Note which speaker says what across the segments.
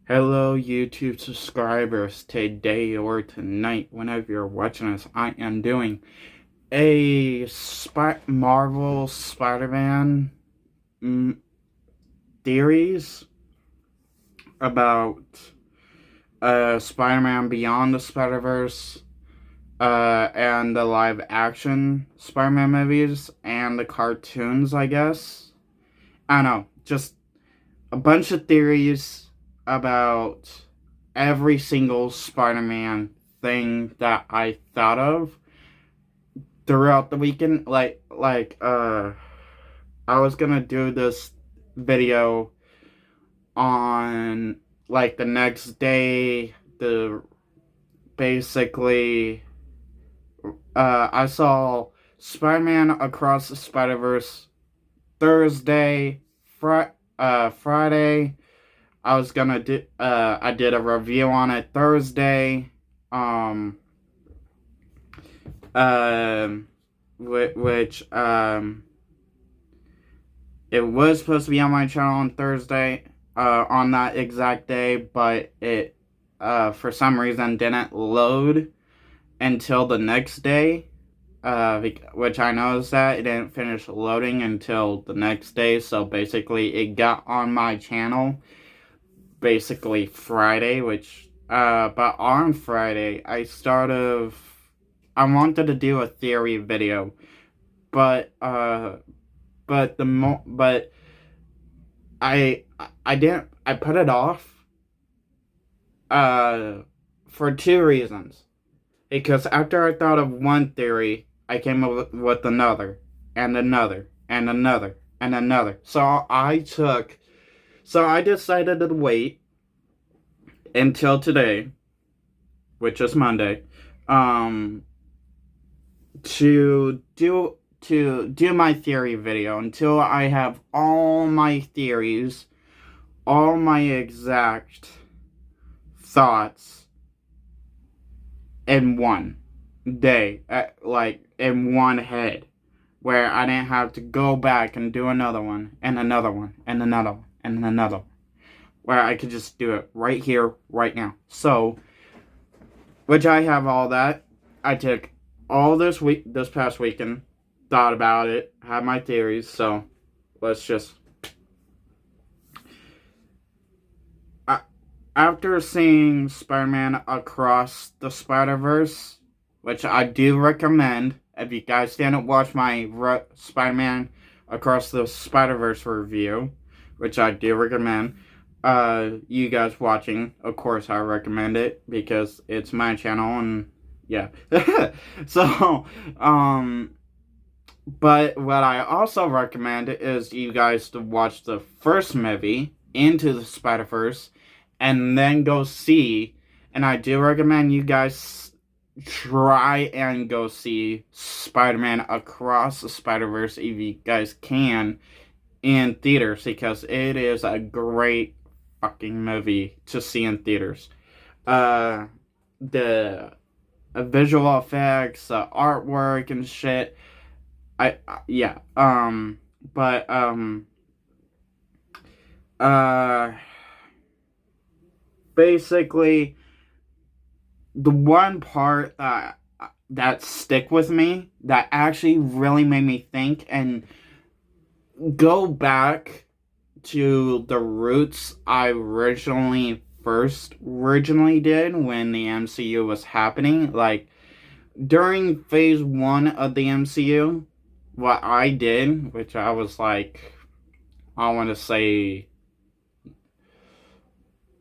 Speaker 1: Hello, YouTube subscribers. Today or tonight, whenever you're watching this, I am doing a Marvel Spider-Man theories about Spider-Man Beyond the Spider-Verse, and the live-action Spider-Man movies and the cartoons, I guess. I don't know, just a bunch of theories about every single Spider-Man thing that I thought of throughout the weekend. I was gonna do this video on the next day. The basically, I saw Spider-Man Across the Spider-Verse Thursday, Friday. I was gonna do. I did a review on it Thursday. Um. Which it was supposed to be on my channel on Thursday. On that exact day, but it for some reason didn't load until the next day. Which I noticed that it didn't finish loading until the next day. So basically, it got on my channel basically Friday, but on Friday I wanted to do a theory video, but I didn't. I put it off for two reasons. Because after I thought of one theory, I came up with another and another and another and another. So I decided to wait until today, which is Monday, to do my theory video until I have all my theories, all my exact thoughts in one day, in one head, where I didn't have to go back and do another one and another one and another one and another one, where I could just do it right here, right now. So, which I have all that. I took all this past weekend, thought about it, had my theories. So, let's just. After seeing Spider-Man Across the Spider-Verse, which I do recommend, if you guys didn't watch my Spider-Man Across the Spider-Verse review, which I do recommend, you guys watching, of course I recommend it, because it's my channel, and yeah. So, but what I also recommend is you guys to watch the first movie, Into the Spider-Verse, and then go see, and I do recommend you guys try and go see Spider-Man Across the Spider-Verse if you guys can in theaters, because it is a great fucking movie to see in theaters. The visual effects, the artwork and shit. Yeah. But basically, the one part that stick with me, that actually really made me think and go back to the roots I originally did when the MCU was happening, like during phase 1 of the MCU. What I did, which I was like, I want to say,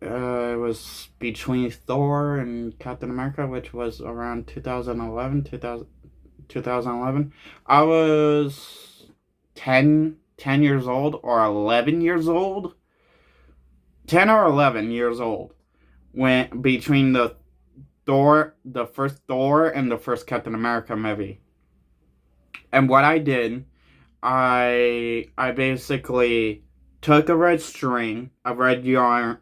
Speaker 1: it was between Thor and Captain America, which was around 2011. I was 10 years old, or 11 years old. 10 or 11 years old. When between the first Thor and the first Captain America movie. And what I did, I basically took a red string, a red yarn,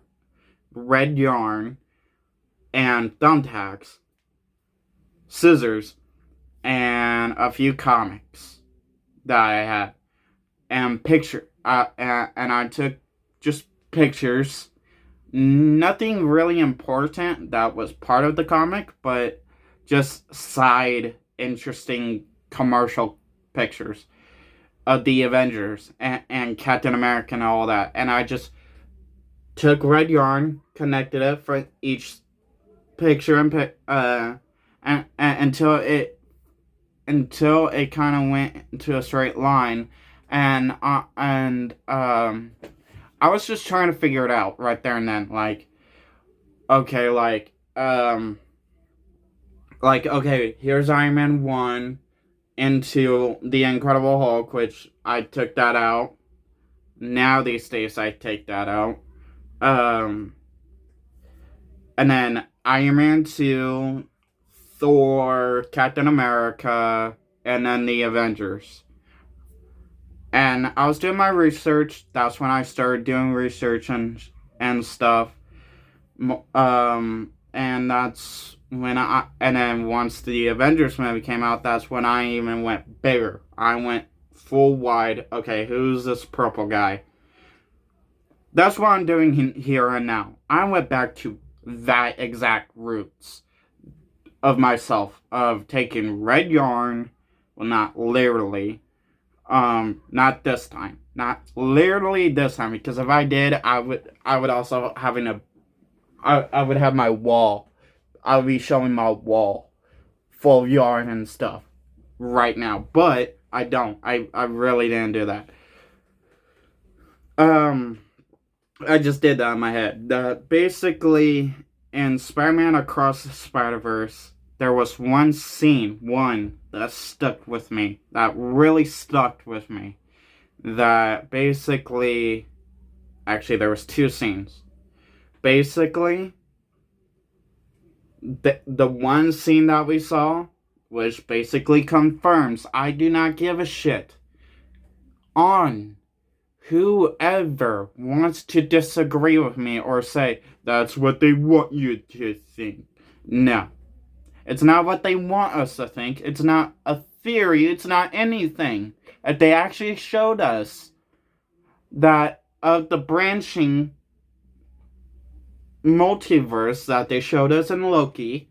Speaker 1: and thumbtacks, scissors, and a few comics that I had, and I took just pictures nothing really important that was part of the comic, but just side interesting commercial pictures of the Avengers and Captain America and all that. And I just took red yarn, connected it for each picture and until it kind of went into a straight line, and I was just trying to figure it out right there and then, like, okay, okay, here's Iron Man 1 into the Incredible Hulk, which I took that out. Now these days I take that out. And then Iron Man 2, Thor, Captain America, and then the Avengers. And I was doing my research. That's when I started doing research and stuff. And that's when and then once the Avengers movie came out, that's when I even went bigger. I went full wide. Okay, who's this purple guy? That's what I'm doing here and now. I went back to that exact roots of myself, of taking red yarn. Well, not literally. Not this time. Not literally this time, because if I did, I would also I would have my wall. I would be showing my wall full of yarn and stuff right now, but I don't. I really didn't do that. I just did that in my head. Basically, in Spider-Man Across the Spider-Verse, there was one that stuck with me, that really stuck with me, that basically, actually there was two scenes. Basically, the one scene that we saw, which basically confirms I do not give a shit on whoever wants to disagree with me or say that's what they want you to think. No. It's not what they want us to think. It's not a theory. It's not anything. If they actually showed us that of the branching multiverse that they showed us in Loki,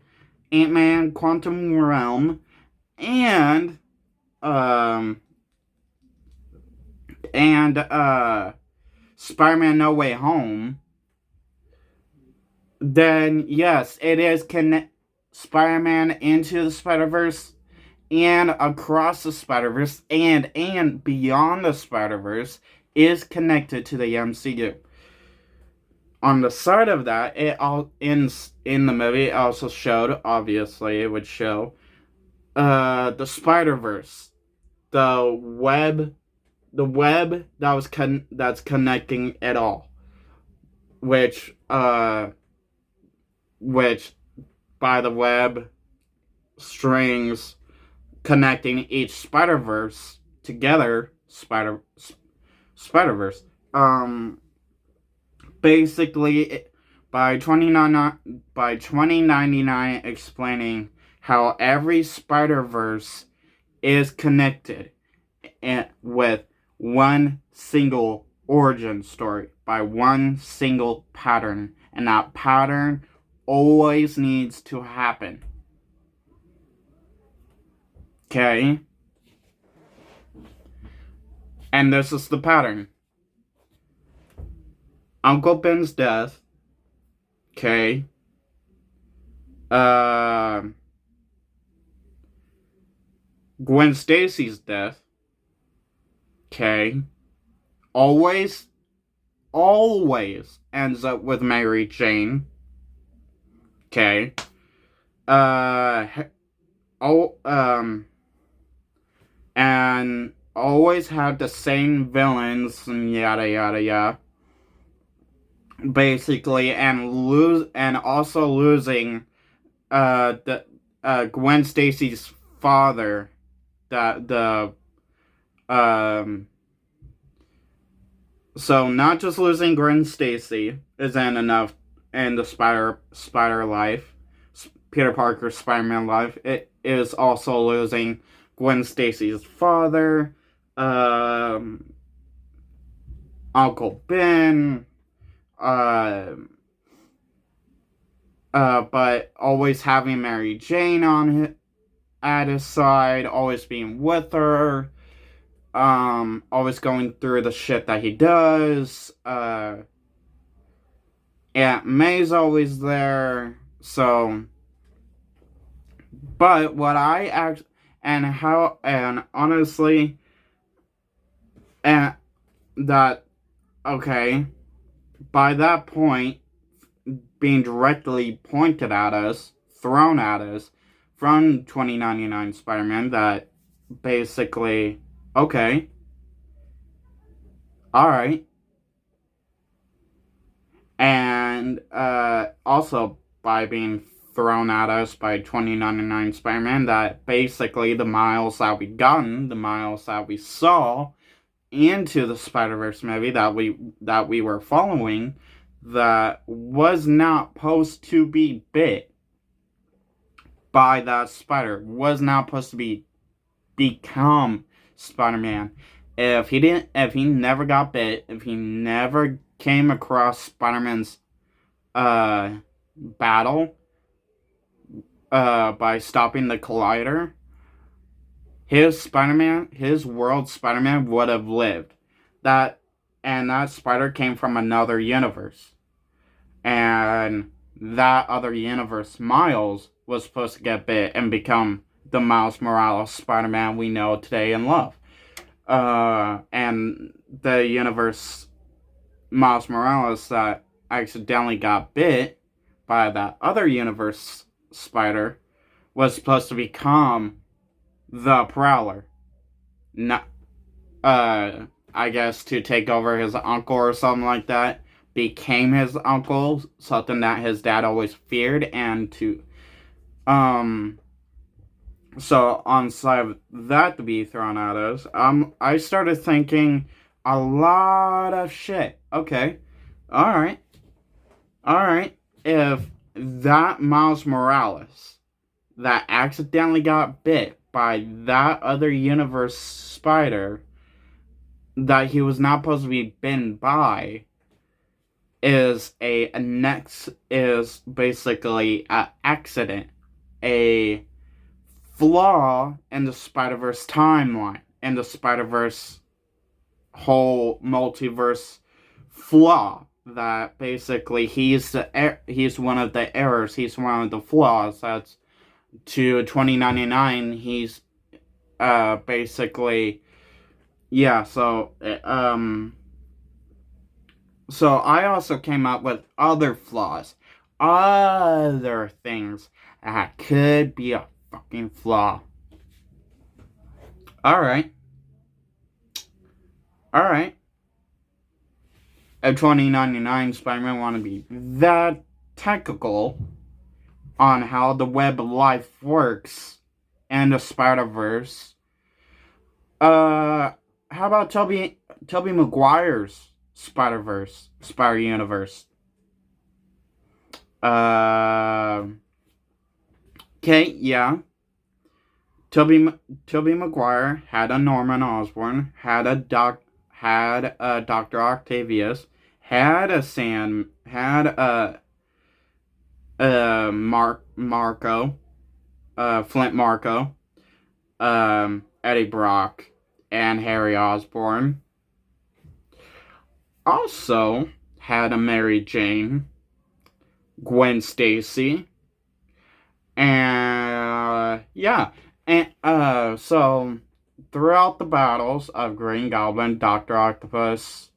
Speaker 1: Ant-Man Quantum Realm, and Spider-Man No Way Home, then yes, it is Spider-Man Into the Spider-Verse and Across the Spider-Verse and Beyond the Spider-Verse is connected to the MCU. On the side of that, it all in the movie it also showed, obviously it would show the Spider-Verse, the web that was that's connecting it all, which by the web strings connecting each Spider-Verse together, Spider-Verse. Basically, by 2099 explaining how every Spider-Verse is connected with one single origin story, by one single pattern, and that pattern always needs to happen. Okay? And this is the pattern. Uncle Ben's death. Okay. Gwen Stacy's death. Okay. Always ends up with Mary Jane. Okay. And always have the same villains and yada yada yada. Basically, and also losing the Gwen Stacy's father, so not just losing Gwen Stacy isn't enough in the Spider life, Peter Parker's Spider-Man life. It is also losing Gwen Stacy's father, Uncle Ben, but always having Mary Jane at his side, always being with her, always going through the shit that he does. Aunt May's always there. So, but what I act and honestly, and that okay, by that point, being directly pointed at us, thrown at us from 2099 Spider-Man, that basically, okay, alright. And also by being thrown at us by 2099 Spider-Man, that basically the miles that we gotten, the miles that we saw into the Spider-Verse movie that we were following, that was not supposed to be bit by that spider, was not supposed to become Spider-Man. If he never got bit, if he never came across Spider-Man's battle by stopping the collider, his world Spider-Man would have lived. That spider came from another universe. And that other universe, Miles, was supposed to get bit and become the Miles Morales Spider-Man we know today and love. And the universe Miles Morales that accidentally got bit by that other universe spider was supposed to become the Prowler. Not, I guess to take over his uncle or something like that. Became his uncle, something that his dad always feared, and so on the side of that to be thrown at us, I started thinking a lot of shit. Okay, alright, if that Miles Morales that accidentally got bit by that other universe spider that he was not supposed to be bitten by is basically an accident, a flaw in the Spider-Verse timeline, in the Spider-Verse whole multiverse flaw, that basically he's one of the errors, he's one of the flaws. That's to 2099, he's basically, yeah. So I also came up with other flaws, other things that could be a fucking flaw. Alright. If 2099 Spider-Man want to be that technical on how the web of life works and the Spider-Verse, how about Tobey Maguire's Spider-Verse, Spider-Universe? Okay, yeah. Tobey Maguire had a Norman Osborn, had a Dr. Octavius, had a Marco, Flint Marco, Eddie Brock, and Harry Osborn. Also had a Mary Jane, Gwen Stacy, and yeah. And so throughout the battles of Green Goblin, Dr. Octopus,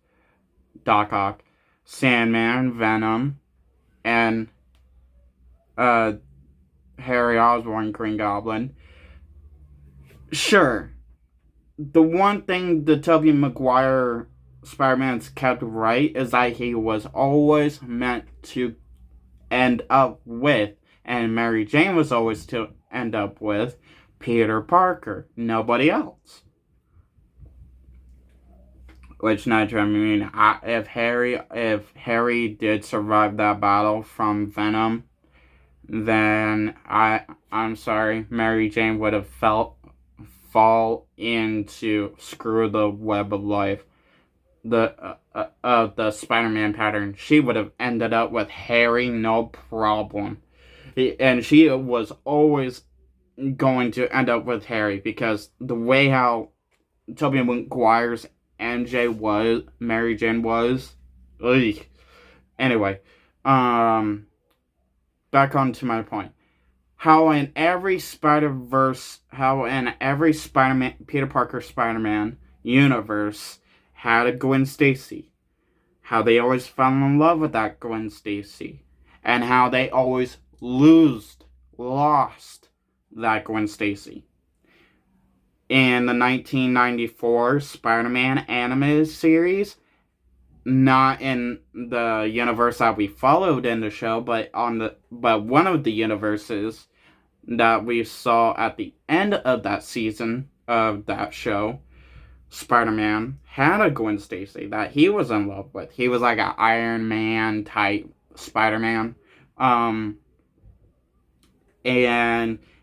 Speaker 1: Doc Ock, Sandman, Venom, and Harry Osborn, Green Goblin, sure, the one thing the Tobey Maguire Spider-Man's kept right is that he was always meant to end up with, and Mary Jane was always to end up with, Peter Parker, nobody else. Which naturally, I mean, if Harry did survive that battle from Venom, then I'm sorry, Mary Jane would have fall into screw the web of life. the Spider-Man pattern, she would have ended up with Harry, no problem. And she was always going to end up with Harry because the way how Tobey Maguire's Mary Jane was. Ugh. Anyway, back on to my point. How in every Spider-Verse, how in every Spider-Man, Peter Parker Spider-Man universe had a Gwen Stacy. How they always fell in love with that Gwen Stacy. And how they always lost that Gwen Stacy. In the 1994 Spider-Man animated series, not in the universe that we followed in the show, but one of the universes that we saw at the end of that season of that show, Spider-Man had a Gwen Stacy that he was in love with. He was like an Iron Man type Spider-Man. And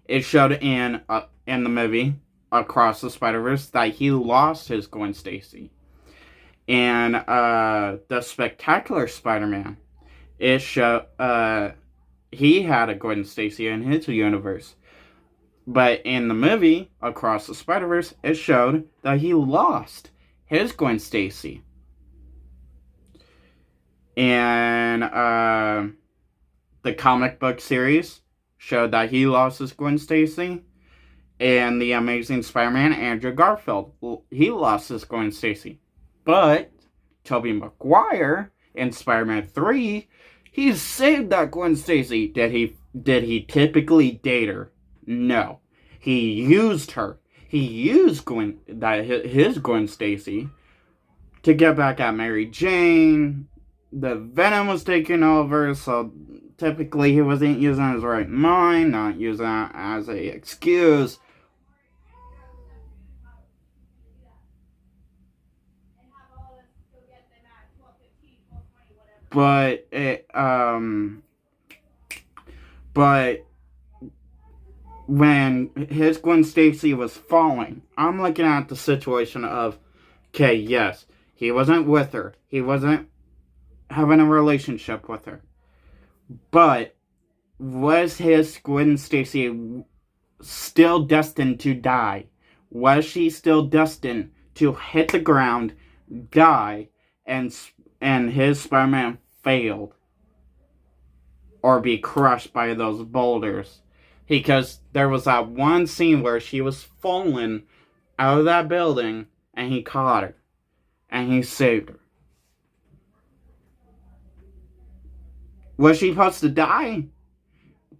Speaker 1: it showed in the movie Across the Spider-Verse that he lost his Gwen Stacy. And the Spectacular Spider-Man, it showed he had a Gwen Stacy in his universe. But in the movie Across the Spider-Verse, it showed that he lost his Gwen Stacy. And the comic book series showed that he lost his Gwen Stacy. And the Amazing Spider-Man, Andrew Garfield, he lost his Gwen Stacy. But Tobey Maguire in Spider-Man 3, he saved that Gwen Stacy. Did he typically date her? No. He used her. He used his Gwen Stacy to get back at Mary Jane. The Venom was taking over, so typically he wasn't using his right mind, not using it as an excuse. But when his Gwen Stacy was falling, I'm looking at the situation of, okay, yes, he wasn't with her. He wasn't having a relationship with her. But was his Gwen Stacy still destined to die? Was she still destined to hit the ground, die, and his Spider-Man failed? Or be crushed by those boulders? Because there was that one scene where she was falling out of that building and he caught her. And he saved her. Was she supposed to die?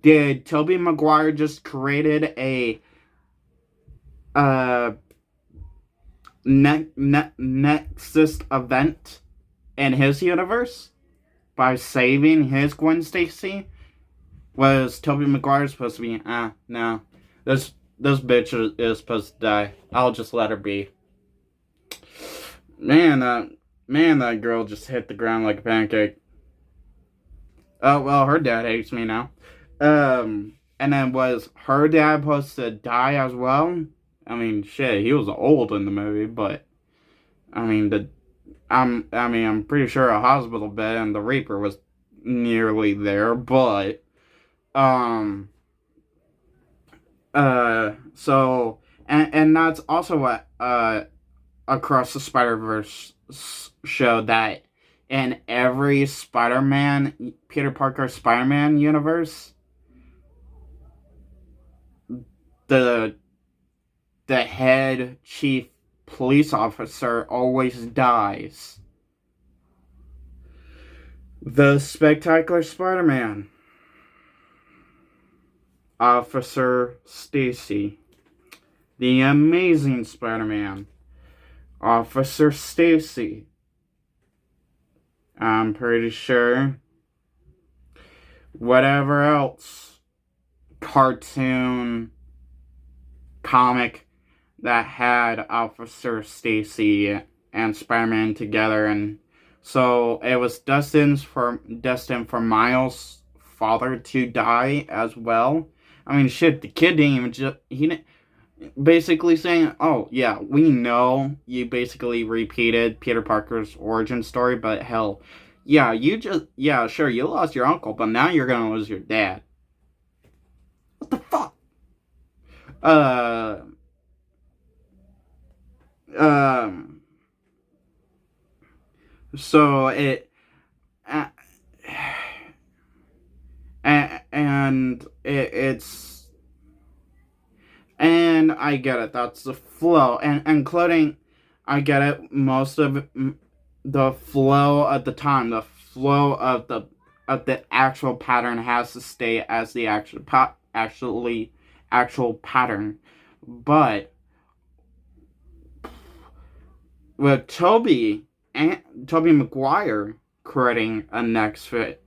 Speaker 1: Did Tobey Maguire just created a Nexus event in his universe by saving his Gwen Stacy? Was Tobey Maguire supposed to be, no. This bitch is supposed to die. I'll just let her be. Man, that girl just hit the ground like a pancake. Oh, well, her dad hates me now. And then was her dad supposed to die as well? I mean, shit, he was old in the movie, but I'm pretty sure a hospital bed and the Reaper was nearly there, but so that's also what Across the Spider-Verse showed, that in every Spider-Man, Peter Parker Spider-Man universe, the head chief police officer always dies. The Spectacular Spider-Man, Officer Stacy. The Amazing Spider-Man, Officer Stacy. I'm pretty sure whatever else cartoon, comic that had Officer Stacy and Spider-Man together, and so it was destined for Miles' father to die as well. I mean, shit, the kid didn't even basically saying, oh, yeah, we know you basically repeated Peter Parker's origin story, but hell, yeah, yeah, sure, you lost your uncle, but now you're gonna lose your dad. What the fuck? Uh, um, so uh, and it's, and I get it, that's the flow, and including, I get it, most of it, the flow of the time, the flow of the actual pattern has to stay as the actual pattern. But with Tobey Maguire creating a next fit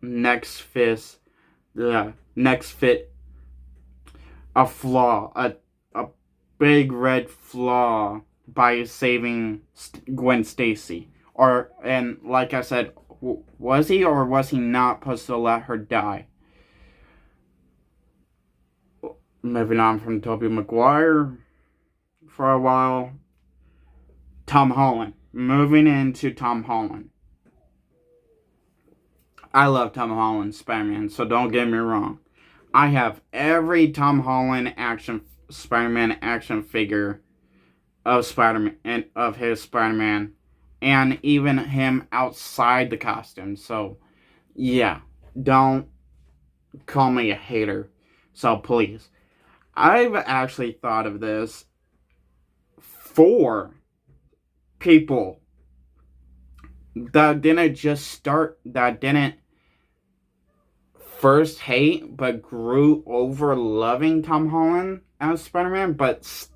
Speaker 1: a flaw, a big red flaw by saving Gwen Stacy. And like I said, was he or was he not supposed to let her die? Moving on from Tobey Maguire for a while. Tom Holland. Moving into Tom Holland. I love Tom Holland's Spider-Man, so don't get me wrong. I have every Tom Holland Spider-Man action figure of Spider-Man and of his Spider-Man, and even him outside the costume. So, yeah, don't call me a hater. So please, I've actually thought of this for people that didn't first hate but grew over loving Tom Holland as Spider-Man, but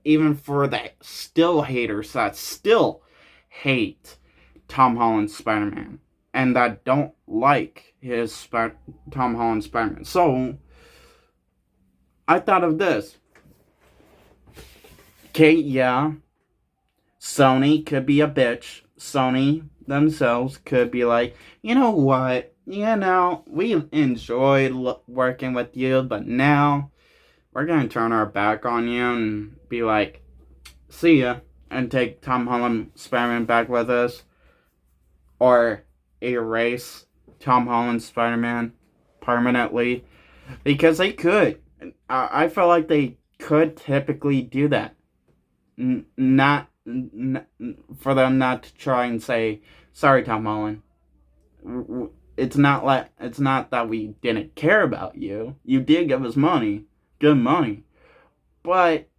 Speaker 1: even for the still haters that still hate Tom Holland's Spider-Man and that don't like Tom Holland Spider-Man. So I thought of this. Okay, yeah, Sony could be a bitch. Sony themselves could be like, you know what? We enjoyed working with you, but now we're going to turn our back on you and be like, see ya, and take Tom Holland Spider-Man back with us. Or erase Tom Holland Spider-Man permanently. Because they could. I feel like they could typically do that. Not for them not to try and say, sorry, Tom Holland. It's not that we didn't care about you. You did give us money, good money, but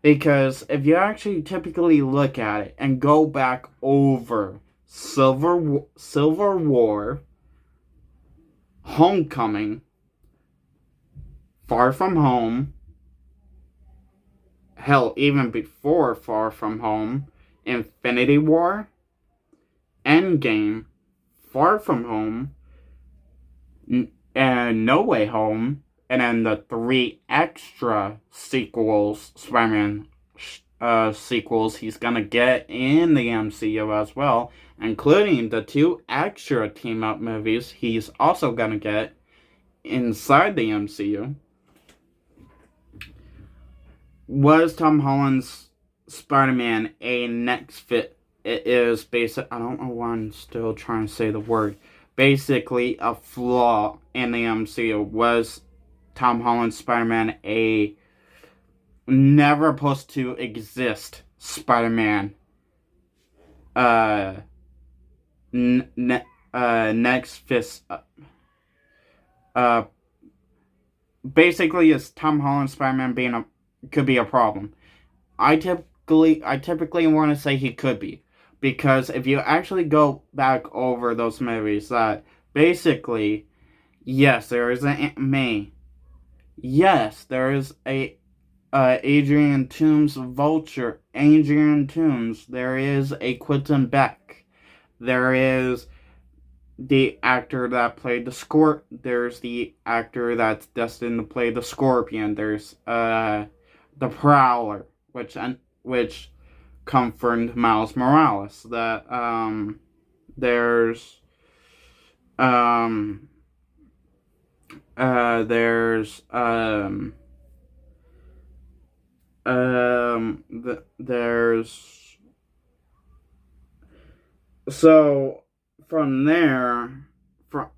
Speaker 1: because if you actually typically look at it and go back over Civil War, Homecoming, Far From Home, hell, even before Far From Home, Infinity War, Endgame, Far From Home, and No Way Home, and then the 3 extra sequels, Spider-Man sequels he's gonna get in the MCU as well, including the 2 extra team-up movies he's also gonna get inside the MCU. Was Tom Holland's Spider-Man a next fit? It is basic. I don't know why I'm still trying to say the word. Basically, a flaw in the MCU. Was Tom Holland's Spider-Man a never supposed to exist Spider-Man? Next fist. Basically, is Tom Holland's Spider-Man could be a problem. I typically want to say he could be, because if you actually go back over those movies, that basically, yes, there is an Aunt May. Yes, there is a Adrian Toomes Vulture. Adrian Toomes. There is a Quentin Beck. There is the actor that played There's the actor that's destined to play the Scorpion. There's the Prowler, which confirmed Miles Morales. There's um there's there's so from there,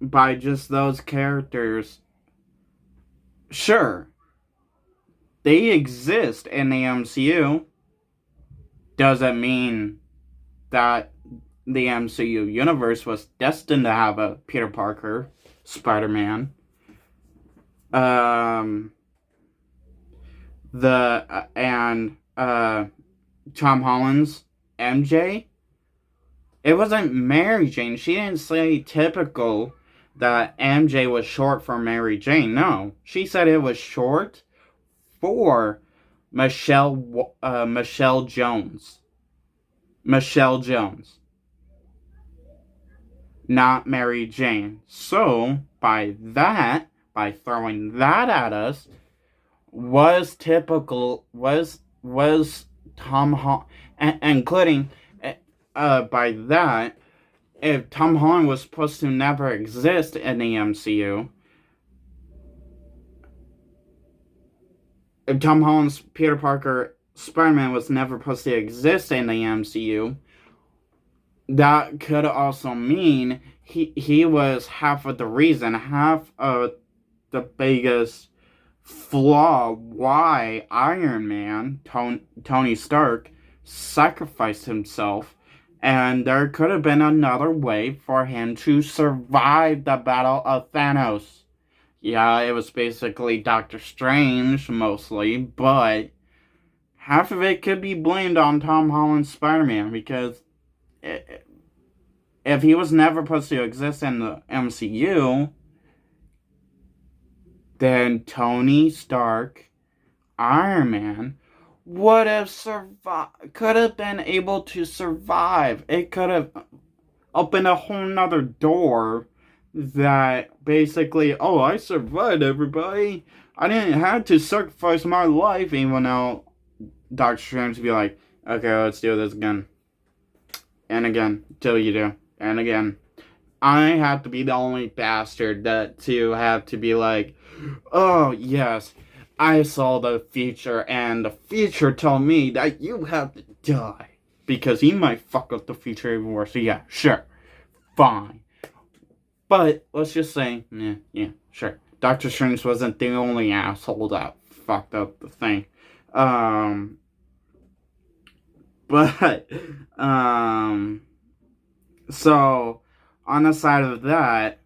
Speaker 1: by just those characters, sure, they exist in the MCU. Doesn't mean that the MCU universe was destined to have a Peter Parker, Spider-Man. Tom Holland's MJ. It wasn't Mary Jane. She didn't say typical that MJ was short for Mary Jane. No, she said it was short for Michelle Jones. Michelle Jones, not Mary Jane. So by throwing that at us, was Tom Holland, including by that, if Tom Holland was supposed to never exist in the MCU, if Tom Holland's Peter Parker Spider-Man was never supposed to exist in the MCU, that could also mean he was half of the reason, half of the biggest flaw why Iron Man, Tony Stark, sacrificed himself. And there could have been another way for him to survive the Battle of Thanos. Yeah, it was basically Doctor Strange, mostly, but half of it could be blamed on Tom Holland's Spider-Man, because if he was never supposed to exist in the MCU, then Tony Stark, Iron Man, would have could have been able to survive. It could have opened a whole nother door that basically, oh, I survived, everybody. I didn't have to sacrifice my life, even though Doctor Strange would be like, okay, let's do this again. And again, till you do. And again. I have to be the only bastard to have to be like, oh, yes, I saw the future, and the future told me that you have to die, because he might fuck up the future even worse. So yeah, sure, fine. But let's just say, yeah, sure. Doctor Strange wasn't the only asshole that fucked up the thing. So on the side of that,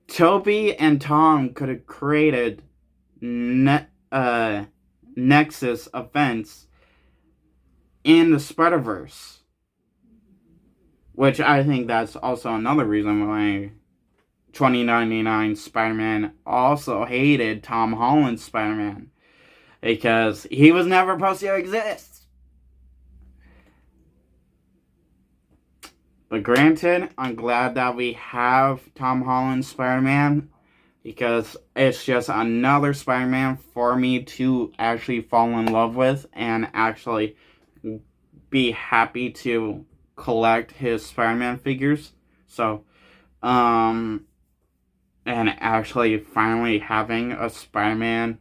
Speaker 1: Toby and Tom could have created Nexus events in the Spider-Verse. Which I think that's also another reason why 2099 Spider-Man also hated Tom Holland's Spider-Man. Because he was never supposed to exist. But granted, I'm glad that we have Tom Holland's Spider-Man, because it's just another Spider-Man for me to actually fall in love with and actually be happy to collect his Spider-Man figures. So, and actually finally having a Spider-Man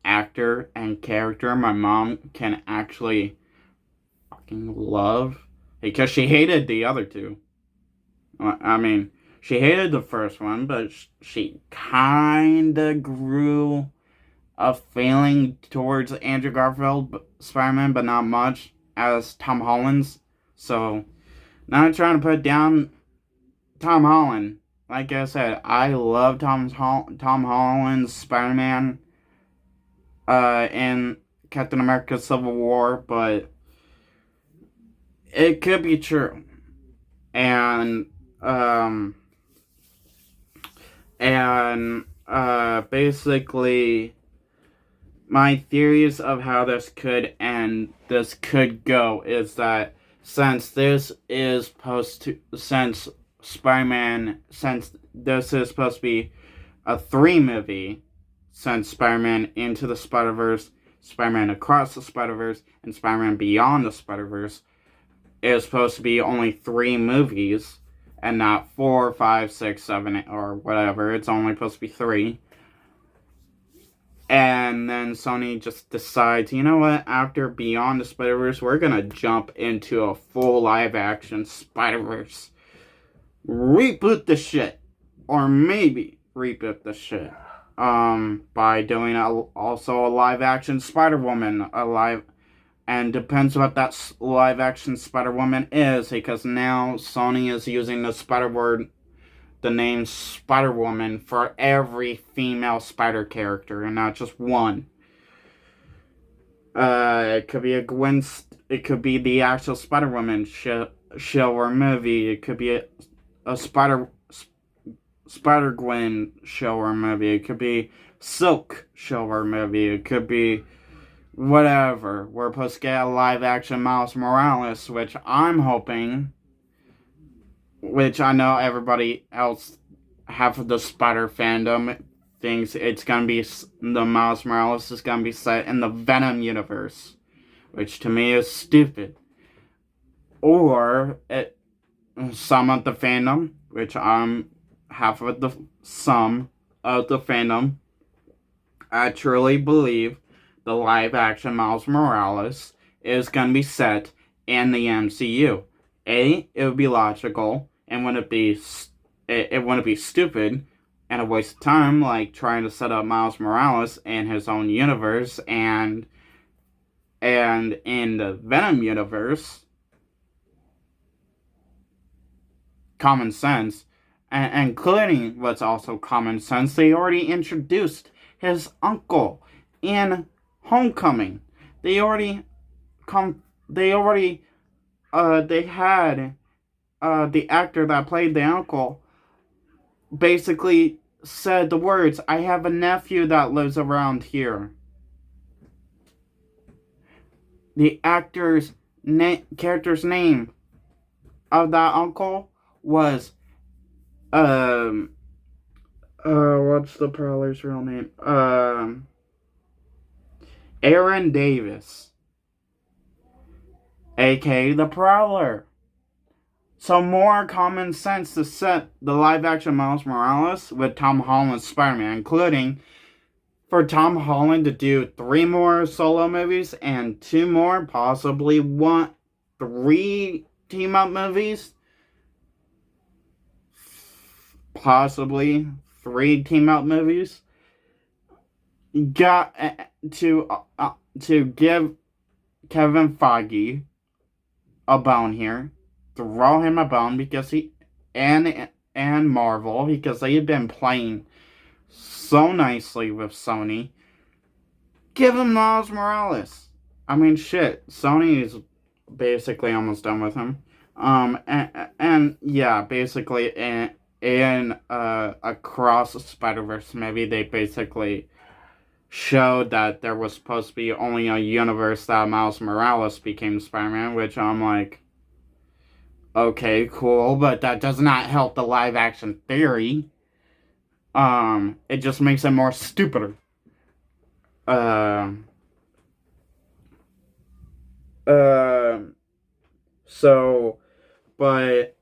Speaker 1: actor and character my mom can actually fucking love. Because she hated the other two. I mean, she hated the first one, but she kinda grew a feeling towards Andrew Garfield Spider-Man, but not much, as Tom Holland's. So, not trying to put down Tom Holland. Like I said, I love Tom Holland's Spider-Man in Captain America Civil War, but it could be true. And basically, my theories of how this could end, this could go, is that since this is supposed to be a 3 movie, since Spider-Man Into the Spider-Verse, Spider-Man Across the Spider-Verse, and Spider-Man Beyond the Spider-Verse is supposed to be only 3 movies, and not 4, 5, 6, 7, or whatever. It's only supposed to be 3. And then Sony just decides, you know what, after Beyond the Spider-Verse, we're gonna jump into a full live-action Spider-Verse. Reboot the shit. Or maybe reboot the shit. By doing also a live-action Spider-Woman. And depends what that live-action Spider-Woman is, because now Sony is using the name Spider-Woman for every female Spider character, and not just one. It could be it could be the actual Spider-Woman show or movie. It could be a Spider-Gwen show or movie. It could be Silk show or movie. It could be whatever. We're supposed to get a live-action Miles Morales, which I'm hoping, which I know everybody else, half of the Spider fandom, thinks it's gonna be the Miles Morales is gonna be set in the Venom universe, which to me is stupid. Or some of the fandom, which I'm half of the some of the fandom, I truly believe the live-action Miles Morales is gonna be set in the MCU. It would be logical, and it wouldn't be stupid and a waste of time, like trying to set up Miles Morales in his own universe, and in the Venom universe, common sense, and including what's also common sense, they already introduced his uncle in Homecoming. They already they had the actor that played the uncle basically said the words, "I have a nephew that lives around here." The character's name of that uncle was what's the Prowler's real name? Aaron Davis, aka the Prowler. So more common sense to set the live-action Miles Morales with Tom Holland's Spider-Man, including for Tom Holland to do 3 more solo movies and 2 more, possibly 3 team-up movies. Possibly 3 team-up movies. Got to give Kevin Feige a bone here. Throw him a bone because and Marvel, because they have been playing so nicely with Sony. Give him Miles Morales. I mean, shit, Sony is basically almost done with him. And yeah, basically in Across the Spider-Verse movie, they basically showed that there was supposed to be only a universe that Miles Morales became Spider-Man, which I'm like, okay, cool, but that does not help the live-action theory. It just makes it more stupider. Uh, uh, so, but,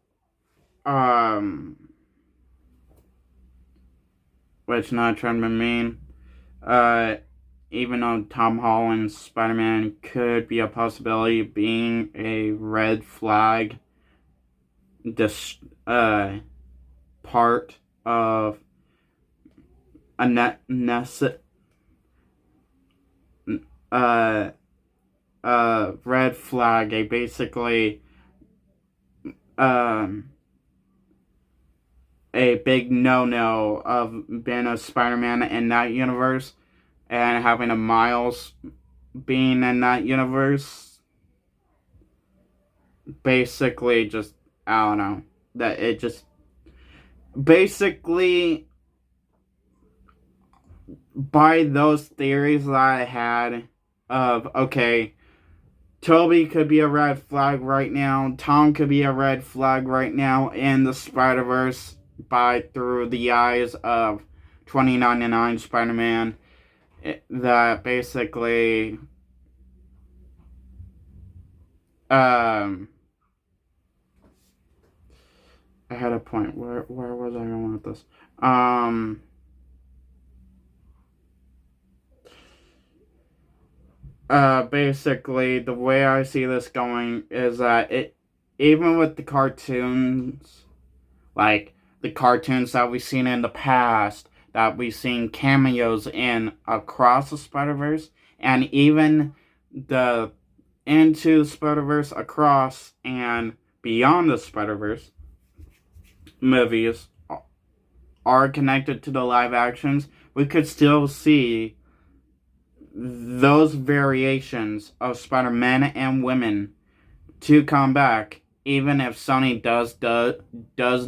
Speaker 1: which not trying to be mean, even though Tom Holland's Spider-Man could be a possibility of being a red flag, this, part of a red flag, um, a big no-no of being a Spider-Man in that universe, and having a Miles being in that universe, basically just, I don't know, that it just, basically, by those theories that I had of, okay, Toby could be a red flag right now, Tom could be a red flag right now in the Spider-Verse through the eyes of 2099 Spider-Man, that basically I had a point. Where was I going with this? Basically, the way I see this going is that even with the cartoons, like the cartoons that we've seen in the past, that we've seen cameos in across the Spider-Verse, and even the Into the Spider-Verse, Across, and Beyond the Spider-Verse movies are connected to the live actions, we could still see those variations of Spider-Man and women to come back, even if Sony does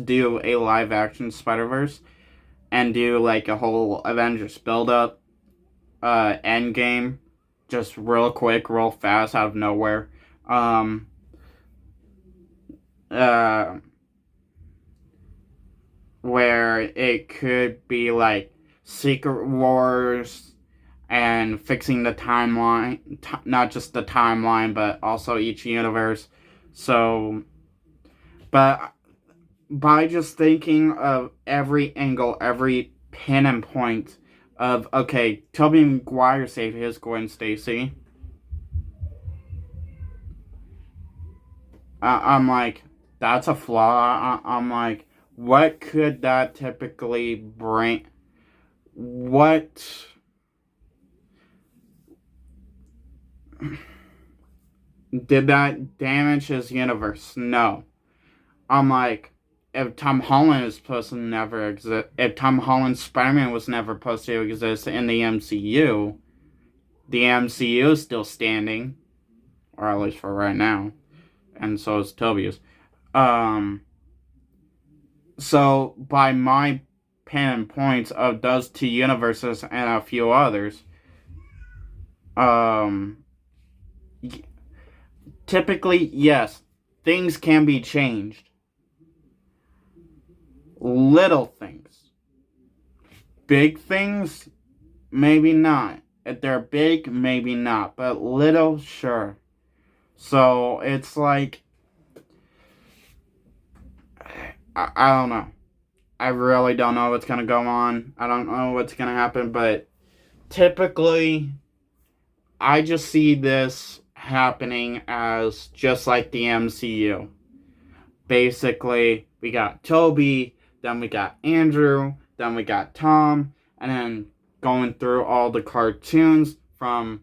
Speaker 1: do a live action Spider-Verse and do like a whole Avengers build up, Endgame, just real quick, real fast out of nowhere. Where it could be like Secret Wars and fixing the timeline, not just the timeline, but also each universe. So, but by just thinking of every angle, every pin and point of, okay, Tobey Maguire saved his Gwen Stacy. I'm like, that's a flaw. I'm like, what could that typically bring? What did that damage his universe? No. I'm like, if Tom Holland is supposed to never exist, if Tom Holland's Spider-Man was never supposed to exist in the MCU is still standing, or at least for right now, and so is Tobey's. So by my pin and points of those two universes and a few others, typically, yes, things can be changed. Little things. Big things, maybe not. If they're big, maybe not. But little, sure. So, it's like, I don't know. I really don't know what's going to go on. I don't know what's going to happen. But typically, I just see this happening as just like the MCU. Basically, we got Tobey, then we got Andrew, then we got Tom, and then going through all the cartoons from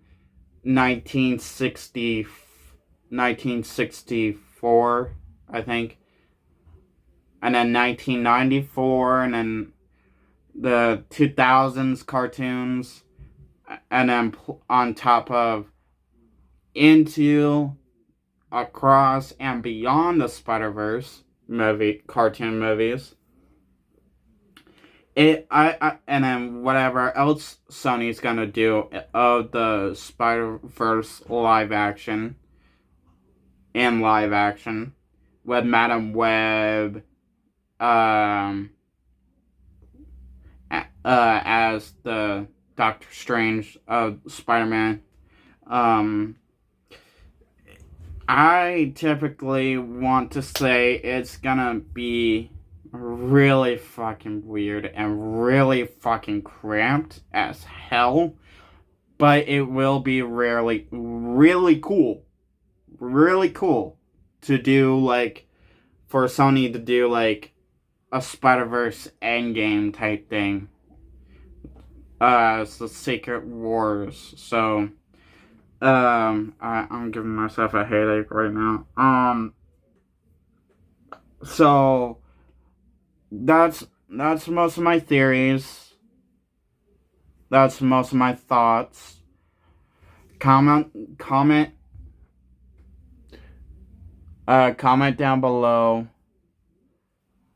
Speaker 1: 1964, I think, and then 1994, and then the 2000s cartoons, and then on top of Into, Across, and Beyond the Spider-Verse cartoon movies. And then whatever else Sony's gonna do of the Spider-Verse live action with Madam Web, as the Doctor Strange of Spider-Man. I typically want to say it's gonna be really fucking weird and really fucking cramped as hell, but it will be really cool to do, like, for Sony to do like a Spider-Verse Endgame type thing. It's the Secret Wars. So I'm giving myself a headache right now. So that's most of my theories. That's most of my thoughts. Comment down below.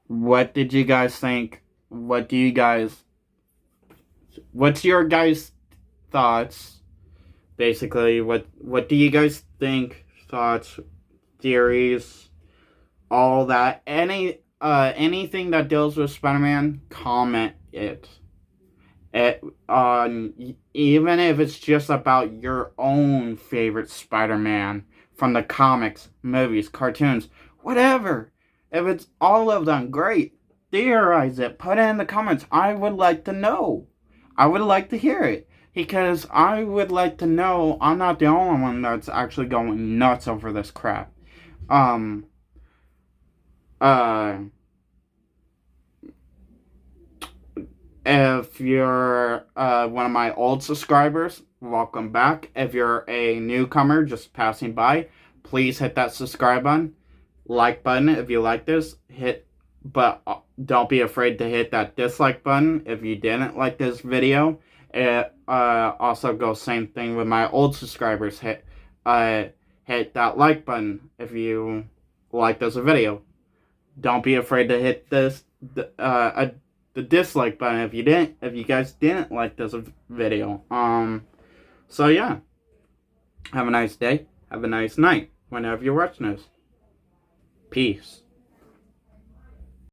Speaker 1: What did you guys think? What's your guys' thoughts? Basically, what do you guys think? Thoughts, theories, all that. Anything that deals with Spider-Man, comment it. Even if it's just about your own favorite Spider-Man from the comics, movies, cartoons, whatever. If it's all of them, great. Theorize it. Put it in the comments. I would like to know. I would like to hear it. because I would like to know I'm not the only one that's actually going nuts over this crap. Um, uh, if you're one of my old subscribers, welcome back. If you're a newcomer just passing by, please hit that subscribe button, like button if you like this. But don't be afraid to hit that dislike button if you didn't like this video. It also goes same thing with my old subscribers. Hit that like button if you like this video. Don't be afraid to hit the dislike button if you guys didn't like this video. So yeah, have a nice day, have a nice night whenever you're watching this. Peace.